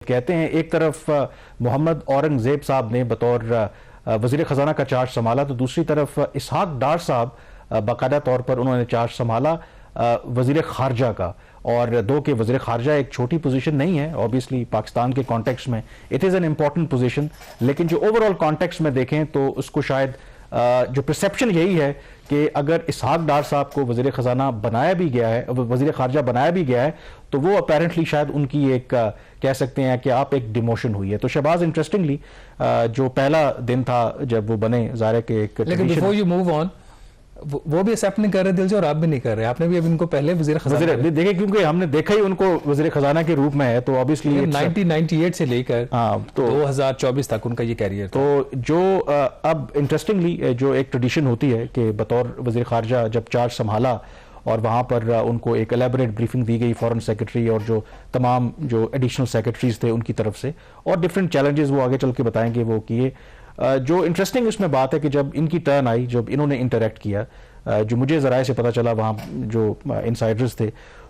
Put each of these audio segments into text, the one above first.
کہتے ہیں ایک طرف محمد اورنگزیب صاحب نے بطور وزیر خزانہ کا چارج سنبھالا تو دوسری طرف اسحاق ڈار صاحب باقاعدہ طور پر انہوں نے چارج سنبھالا وزیر خارجہ کا. اور دو کہ وزیر خارجہ ایک چھوٹی پوزیشن نہیں ہے اوبیسلی پاکستان کے کانٹیکس میں it is an important position, لیکن جو اوور آل کانٹیکس میں دیکھیں تو اس کو شاید جو پرسیپشن یہی ہے کہ اگر اسحاق ڈار صاحب کو وزیر خزانہ بنایا بھی گیا ہے, وزیر خارجہ بنایا بھی گیا ہے, تو وہ اپیرنٹلی شاید ان کی ایک کہہ سکتے ہیں کہ آپ ایک ڈیموشن ہوئی ہے. تو شہباز انٹرسٹنگلی جو پہلا دن تھا جب وہ بنے ظاہر ہے کہ ایک لیکن بیفور یو موو آن وہ بھی ایکسیپٹ نہیں کر رہے دل سے اور آپ بھی نہیں کر رہے. آپ نے بھی اب ان کو پہلے وزیر خزانہ دیکھیں کیونکہ ہم نے دیکھا ہی ان کو وزیر خزانہ کے روپ میں ہے تو obviously 1998 سے لے کر 2024 تک ان کا یہ کیریئر تھا. تو جو اب انٹرسٹنگلی جو ایک ٹریڈیشن ہوتی ہے کہ بطور وزیر خارجہ جب چارج سنبھالا اور وہاں پر ان کو ایک الیبوریٹ بریفنگ دی گئی فورن سیکرٹری اور جو تمام جو ایڈیشنل سیکرٹریز تھے ان کی طرف سے, اور ڈفرینٹ چیلنجز وہ آگے چل کے بتائیں گے وہ کیے. جو انٹرسٹنگ اس میں بات ہے کہ جب ان کی ٹرن آئی, جب انہوں نے انٹریکٹ کیا, جو مجھے ذرائع سے پتا چلا وہاں جو انسائڈرز تھے,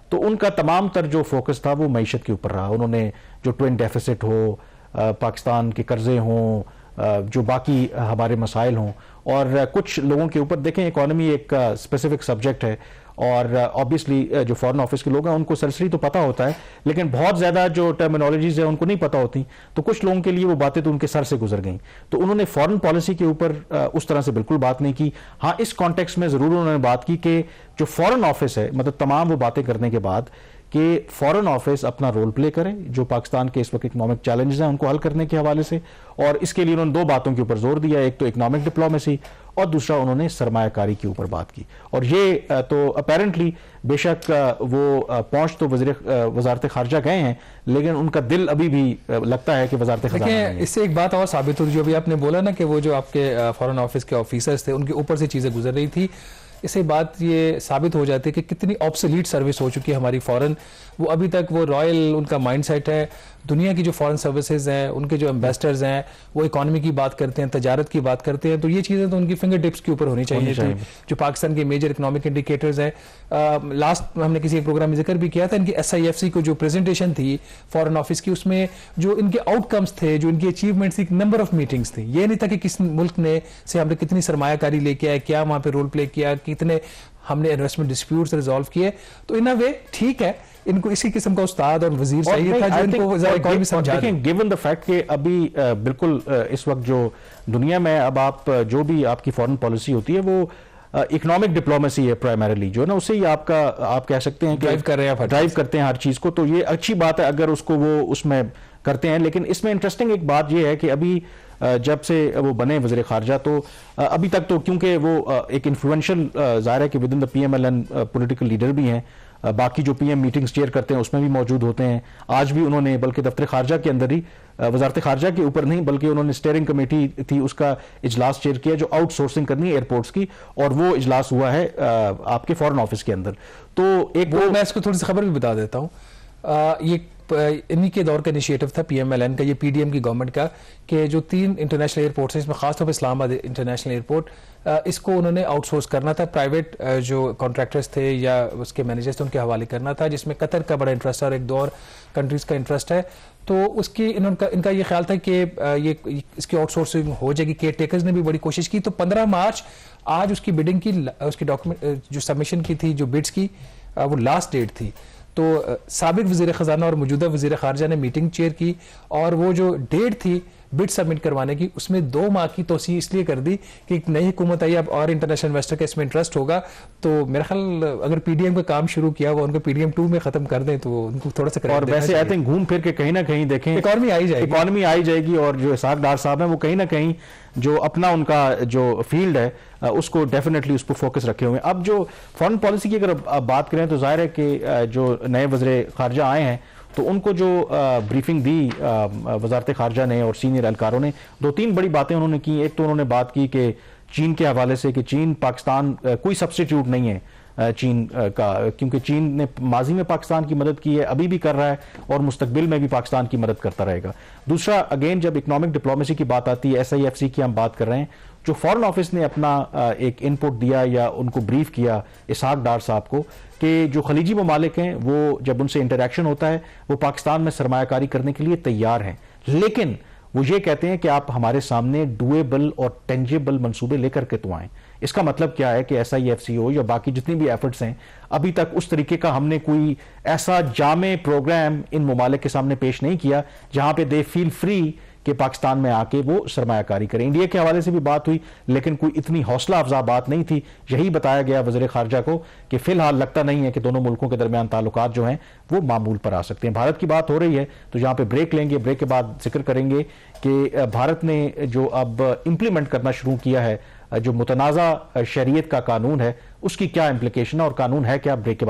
تو ان کا تمام تر جو فوکس تھا وہ معیشت کے اوپر رہا. انہوں نے جو ٹوئن ڈیفیسٹ ہو, پاکستان کے قرضے ہوں, جو باقی ہمارے مسائل ہوں, اور کچھ لوگوں کے اوپر دیکھیں اکانومی ایک اسپیسیفک سبجیکٹ ہے اور obviously جو فارن آفس کے لوگ ہیں ان کو سرسری تو پتہ ہوتا ہے لیکن بہت زیادہ جو ٹرمینالوجیز ہیں ان کو نہیں پتہ ہوتی, تو کچھ لوگوں کے لیے وہ باتیں تو ان کے سر سے گزر گئیں. تو انہوں نے فارن پالیسی کے اوپر اس طرح سے بالکل بات نہیں کی. ہاں اس کانٹیکس میں ضرور انہوں نے بات کی کہ جو فارن آفس ہے, مطلب تمام وہ باتیں کرنے کے بعد کہ فارن آفس اپنا رول پلے کرے جو پاکستان کے اس وقت اکنامک چیلنجز ہیں ان کو حل کرنے کے حوالے سے, اور اس کے لیے انہوں نے دو باتوں کے اوپر زور دیا, ایک تو اکنامک ڈپلومیسی اور دوسرا انہوں نے سرمایہ کاری کے اوپر بات کی. اور یہ تو اپیرنٹلی بے شک وہ پہنچ تو وزارت خارجہ گئے ہیں لیکن ان کا دل ابھی بھی لگتا ہے کہ وزارت خزانہ نہیں ہے. اس سے ایک بات اور ثابت ہوئی جو ابھی آپ نے بولا نا کہ وہ جو آپ کے فارن آفس کے آفیسرز تھے ان کے اوپر سے چیزیں گزر رہی تھی, اس سے بات یہ ثابت ہو جاتی ہے کہ کتنی آبسولیٹ سروس ہو چکی ہے ہماری فورن. وہ ابھی تک وہ رائل ان کا مائنڈ سیٹ ہے. دنیا کی جو فورن سروسز ہیں ان کے جو ایمبیسڈرز ہیں وہ اکانومی کی بات کرتے ہیں, تجارت کی بات کرتے ہیں, تو یہ چیزیں تو ان کی فنگر ٹپس کے اوپر ہونی چاہیے تھی. جو پاکستان کے میجر اکنامک انڈیکیٹرز ہیں, لاسٹ ہم نے کسی ایک پروگرام میں ذکر بھی کیا تھا, ان کی SIFC کو جو پریزنٹیشن تھی فارن آفس کی, اس میں جو ان کے آؤٹ کمز تھے, جو ان کی اچیومنٹس تھی, نمبر آف میٹنگز تھی. یہ نہیں تھا کہ کس ملک نے سے ہم نے کتنی سرمایہ کاری لے کے آئے, کیا وہاں پہ رول پلے کیا, کتنے ہم نے انویسٹمنٹ ڈسپیوٹس ریزالو کیے. تو ان اے وے ٹھیک ہے, ان کو اسی قسم کا استاد اور وزیر چاہیے تھا جو ان کو اکانومی سمجھا دے. گیون دا فیکٹ کہ ابھی بالکل اس وقت جو دنیا میں اب آپ جو بھی آپ کی فارن پالیسی ہوتی ہے وہ اکنامک ڈپلومیسی ہے پرائمریلی, جو ہے نا اسے ہی آپ کہہ سکتے ہیں کہ ڈرائیو کرتے ہیں ہر چیز کو. تو یہ اچھی بات ہے اگر اس کو وہ اس میں کرتے ہیں. لیکن اس میں انٹرسٹنگ ایک بات یہ ہے کہ ابھی جب سے وہ بنے وزیر خارجہ تو ابھی تک تو کیونکہ وہ ایک انفلوئنشل ظاہر ہے کہ with in the PMLN political leader بھی ہیں, باقی جو PM میٹنگز چیئر کرتے ہیں اس میں بھی موجود ہوتے ہیں. آج بھی انہوں نے بلکہ دفتر خارجہ کے اندر ہی وزارت خارجہ کے اوپر نہیں بلکہ انہوں نے اسٹیئرنگ کمیٹی تھی اس کا اجلاس چیئر کیا جو آؤٹ سورسنگ کرنی ہے ایئرپورٹس کی, اور وہ اجلاس ہوا ہے آپ کے فارن آفس کے اندر. تو ایک میں اس کو تھوڑی سی خبر بھی بتا دیتا ہوں. یہ انہی کے دور کا انیشیٹو تھا PMLN کا, یہ PDM کی گورنمنٹ کا, کہ جو 3 انٹرنیشنل ایئرپورٹس ہیں اس میں خاص طور پہ اسلام آباد انٹرنیشنل ایئرپورٹ, اس کو انہوں نے آؤٹ سورس کرنا تھا, پرائیویٹ جو کانٹریکٹرز تھے یا اس کے مینیجرز تھے ان کے حوالے کرنا تھا, جس میں قطر کا بڑا انٹرسٹ ہے اور ایک دو اور کنٹریز کا انٹرسٹ ہے. تو اس کی ان کا یہ خیال تھا کہ یہ اس کی آؤٹ سورسنگ ہو جائے گی. کیئر ٹیکرز نے بھی بڑی کوشش کی. تو 15 مارچ آج اس کی بڈنگ کی, اس کی ڈاکومنٹ جو سبمیشن کی تھی جو بڈس کی, وہ لاسٹ ڈیٹ تھی. تو سابق وزیر خزانہ اور موجودہ وزیر خارجہ نے میٹنگ چیئر کی, اور وہ جو ڈیٹ تھی بڈ سبمٹ کروانے کی اس میں 2 ماہ کی توسیع اس لیے کر دی کہ ایک نئی حکومت آئی, اب اور انٹرنیشنل انویسٹر کا اس میں انٹرسٹ ہوگا. تو میرا خیال اگر PDM کا کام شروع کیا وہ ان کو PDM 2 میں ختم کر دیں تو ان کو تھوڑا سا. اور ویسے آئی تھنک گھوم پھر کے کہیں نہ کہیں دیکھیں اکانومی آئی جائے گی, اور جو اسحاق ڈار صاحب ہیں وہ کہیں نہ کہیں جو اپنا ان کا جو فیلڈ ہے اس کو ڈیفینیٹلی اس پر فوکس رکھے ہوئے ہیں. اب جو فارن پالیسی کی اگر بات کریں تو ظاہر ہے کہ جو نئے وزیر خارجہ آئے ہیں تو ان کو جو بریفنگ دی وزارت خارجہ نے اور سینئر اہلکاروں نے, 2-3 بڑی باتیں انہوں نے کی. ایک تو انہوں نے بات کی کہ چین کے حوالے سے کہ چین پاکستان کوئی سبسٹیٹیوٹ نہیں ہے چین کا, کیونکہ چین نے ماضی میں پاکستان کی مدد کی ہے, ابھی بھی کر رہا ہے اور مستقبل میں بھی پاکستان کی مدد کرتا رہے گا. دوسرا اگین جب اکنامک ڈپلومیسی کی بات آتی ہے, SIFC کی ہم بات کر رہے ہیں, جو فورن آفس نے اپنا ایک ان پٹ دیا یا ان کو بریف کیا اسحاق ڈار صاحب کو کہ جو خلیجی ممالک ہیں وہ جب ان سے انٹریکشن ہوتا ہے وہ پاکستان میں سرمایہ کاری کرنے کے لیے تیار ہیں، لیکن وہ یہ کہتے ہیں کہ آپ ہمارے سامنے ڈویبل اور ٹینجیبل منصوبے لے کر کے تو آئیں۔ اس کا مطلب کیا ہے کہ ایس آئی ایف سی او یا باقی جتنی بھی ایفرٹس ہیں، ابھی تک اس طریقے کا ہم نے کوئی ایسا جامع پروگرام ان ممالک کے سامنے پیش نہیں کیا جہاں پہ دے فیل فری کہ پاکستان میں آ کے وہ سرمایہ کاری کریں۔ انڈیا کے حوالے سے بھی بات ہوئی لیکن کوئی اتنی حوصلہ افزا بات نہیں تھی۔ یہی بتایا گیا وزیر خارجہ کو کہ فی الحال لگتا نہیں ہے کہ دونوں ملکوں کے درمیان تعلقات جو ہیں وہ معمول پر آ سکتے ہیں۔ بھارت کی بات ہو رہی ہے تو یہاں پہ بریک لیں گے، بریک کے بعد ذکر کریں گے کہ بھارت نے جو اب امپلیمنٹ کرنا شروع کیا ہے جو متنازع شریعت کا قانون ہے اس کی کیا امپلیکیشن ہے اور قانون ہے کیا، بریک کے بعد